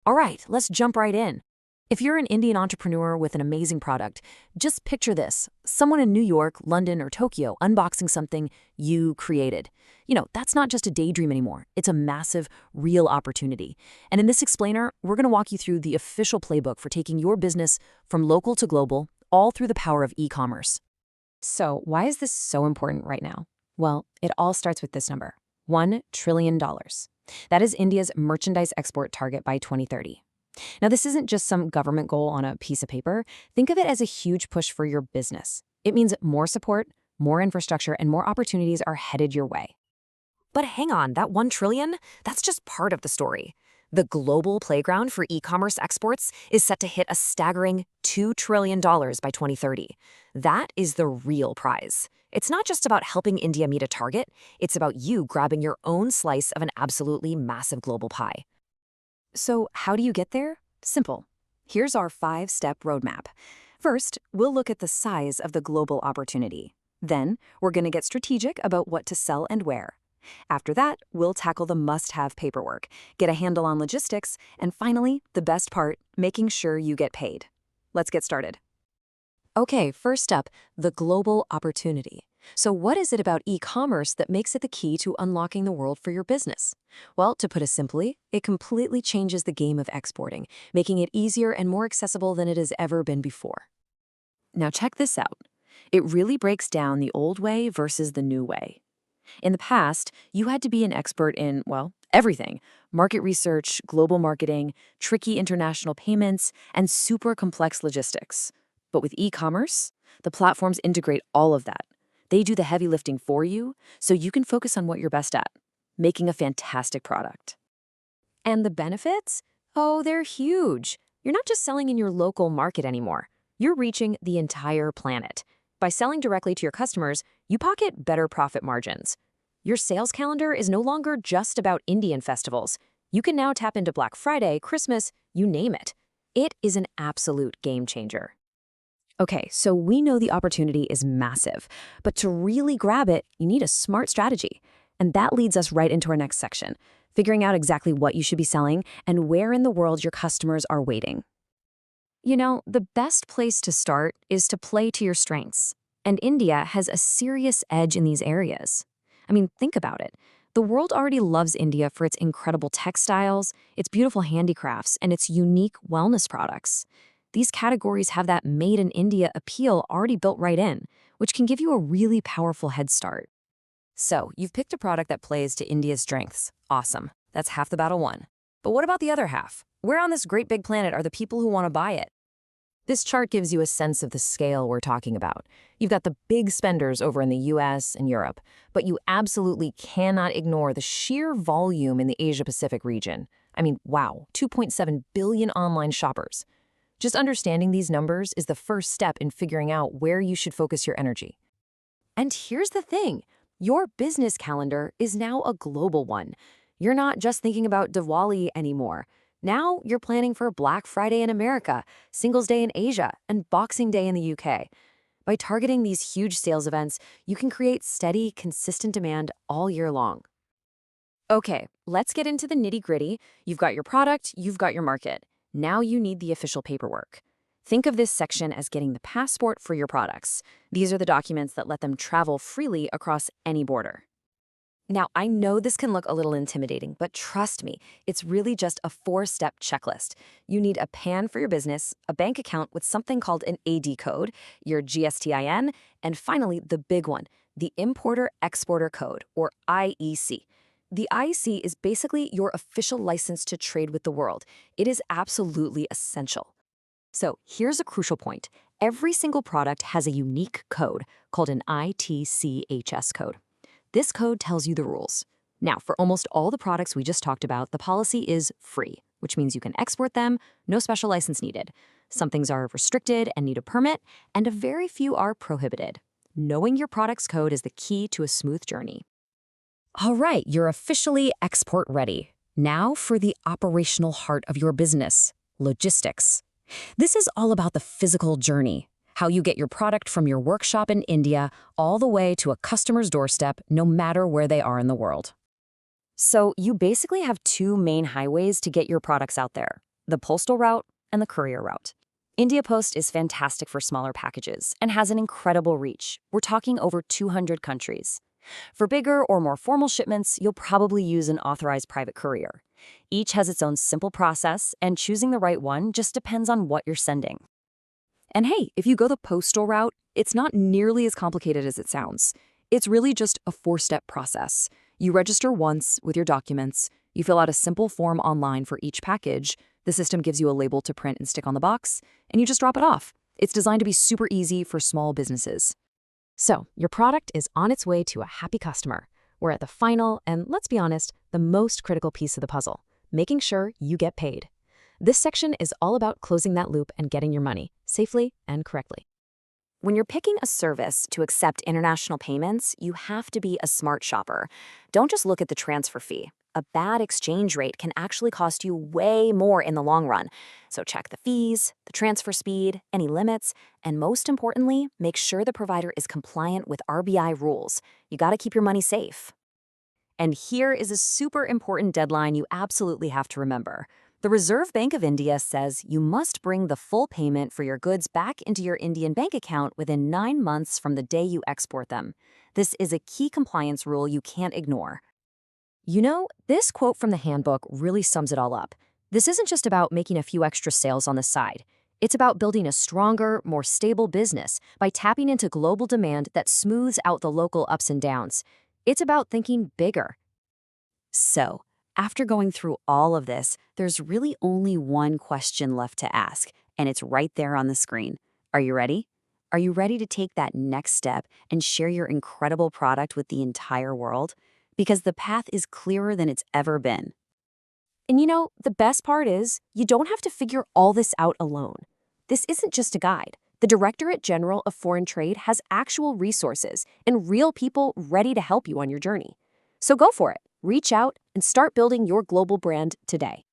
All right, let's jump right in. If you're an Indian entrepreneur with an amazing product, just picture this: someone in New York, London, or Tokyo unboxing something you created. That's not just a daydream anymore. It's a massive, real opportunity. And in this explainer, we're going to walk you through the official playbook for taking your business from local to global, all through the power of e-commerce. So, why is this so important right now? Well, it all starts with this number: $1 trillion. That is India's merchandise export target by 2030. Now, this isn't just some government goal on a piece of paper. Think of it as a huge push for your business. It means more support, more infrastructure, and more opportunities are headed your way. But hang on, that 1 trillion, that's just part of the story. The global playground for e-commerce exports is set to hit a staggering $2 trillion by 2030. That is the real prize. It's not just about helping India meet a target, it's about you grabbing your own slice of an absolutely massive global pie. So, how do you get there? Simple. Here's our 5-step roadmap. First, we'll look at the size of the global opportunity. Then, we're going to get strategic about what to sell and where. After that, we'll tackle the must-have paperwork, get a handle on logistics, and finally, the best part, making sure you get paid. Let's get started. Okay, first up, the global opportunity. So what is it about e-commerce that makes it the key to unlocking the world for your business? Well, to put it simply, it completely changes the game of exporting, making it easier and more accessible than it has ever been before. Now check this out. It really breaks down the old way versus the new way. In the past, you had to be an expert in, well, everything: market research, global marketing, tricky international payments, and super complex logistics. But with e-commerce, the platforms integrate all of that. They do the heavy lifting for you, so you can focus on what you're best at: making a fantastic product. And the benefits? Oh, they're huge. You're not just selling in your local market anymore. You're reaching the entire planet. By selling directly to your customers, you pocket better profit margins. Your sales calendar is no longer just about Indian festivals. You can now tap into Black Friday, Christmas, you name it. It is an absolute game changer. Okay, so we know the opportunity is massive, but to really grab it, you need a smart strategy. And that leads us right into our next section: figuring out exactly what you should be selling and where in the world your customers are waiting. The best place to start is to play to your strengths. And India has a serious edge in these areas. I mean, think about it. The world already loves India for its incredible textiles, its beautiful handicrafts, and its unique wellness products. These categories have that made in India appeal already built right in, which can give you a really powerful head start. So, you've picked a product that plays to India's strengths. Awesome. That's half the battle won. But what about the other half? Where on this great big planet are the people who want to buy it? This chart gives you a sense of the scale we're talking about. You've got the big spenders over in the US and Europe, but you absolutely cannot ignore the sheer volume in the Asia-Pacific region. I mean, wow, 2.7 billion online shoppers. Just understanding these numbers is the first step in figuring out where you should focus your energy. And here's the thing: your business calendar is now a global one. You're not just thinking about Diwali anymore. Now you're planning for Black Friday in America, Singles Day in Asia, and Boxing Day in the UK. By targeting these huge sales events, you can create steady, consistent demand all year long. Okay, let's get into the nitty-gritty. You've got your product, you've got your market. Now you need the official paperwork. Think of this section as getting the passport for your products. These are the documents that let them travel freely across any border. Now, I know this can look a little intimidating, but trust me, it's really just a 4-step checklist. You need a PAN for your business, a bank account with something called an AD code, your GSTIN, and finally, the big one, the Importer-Exporter Code, or IEC. The IEC is basically your official license to trade with the world. It is absolutely essential. So here's a crucial point. Every single product has a unique code called an ITCHS code. This code tells you the rules. Now, for almost all the products we just talked about, the policy is free, which means you can export them, no special license needed. Some things are restricted and need a permit, and a very few are prohibited. Knowing your product's code is the key to a smooth journey. All right, you're officially export ready. Now for the operational heart of your business: logistics. This is all about the physical journey. How you get your product from your workshop in India all the way to a customer's doorstep, no matter where they are in the world. So you basically have 2 main highways to get your products out there: the postal route and the courier route. India Post is fantastic for smaller packages and has an incredible reach. We're talking over 200 countries. For bigger or more formal shipments, you'll probably use an authorized private courier. Each has its own simple process, and choosing the right one just depends on what you're sending. And hey, if you go the postal route, it's not nearly as complicated as it sounds. It's really just a 4-step process. You register once with your documents, you fill out a simple form online for each package, the system gives you a label to print and stick on the box, and you just drop it off. It's designed to be super easy for small businesses. So, your product is on its way to a happy customer. We're at the final, and let's be honest, the most critical piece of the puzzle, making sure you get paid. This section is all about closing that loop and getting your money, safely and correctly. When you're picking a service to accept international payments, you have to be a smart shopper. Don't just look at the transfer fee. A bad exchange rate can actually cost you way more in the long run. So check the fees, the transfer speed, any limits, and most importantly, make sure the provider is compliant with RBI rules. You gotta keep your money safe. And here is a super important deadline you absolutely have to remember. The Reserve Bank of India says you must bring the full payment for your goods back into your Indian bank account within 9 months from the day you export them. This is a key compliance rule you can't ignore. You know, this quote from the handbook really sums it all up. This isn't just about making a few extra sales on the side. It's about building a stronger, more stable business by tapping into global demand that smooths out the local ups and downs. It's about thinking bigger. So, after going through all of this, there's really only one question left to ask, and it's right there on the screen. Are you ready? Are you ready to take that next step and share your incredible product with the entire world? Because the path is clearer than it's ever been. And you know, the best part is, you don't have to figure all this out alone. This isn't just a guide. The Directorate General of Foreign Trade has actual resources and real people ready to help you on your journey. So go for it. Reach out and start building your global brand today.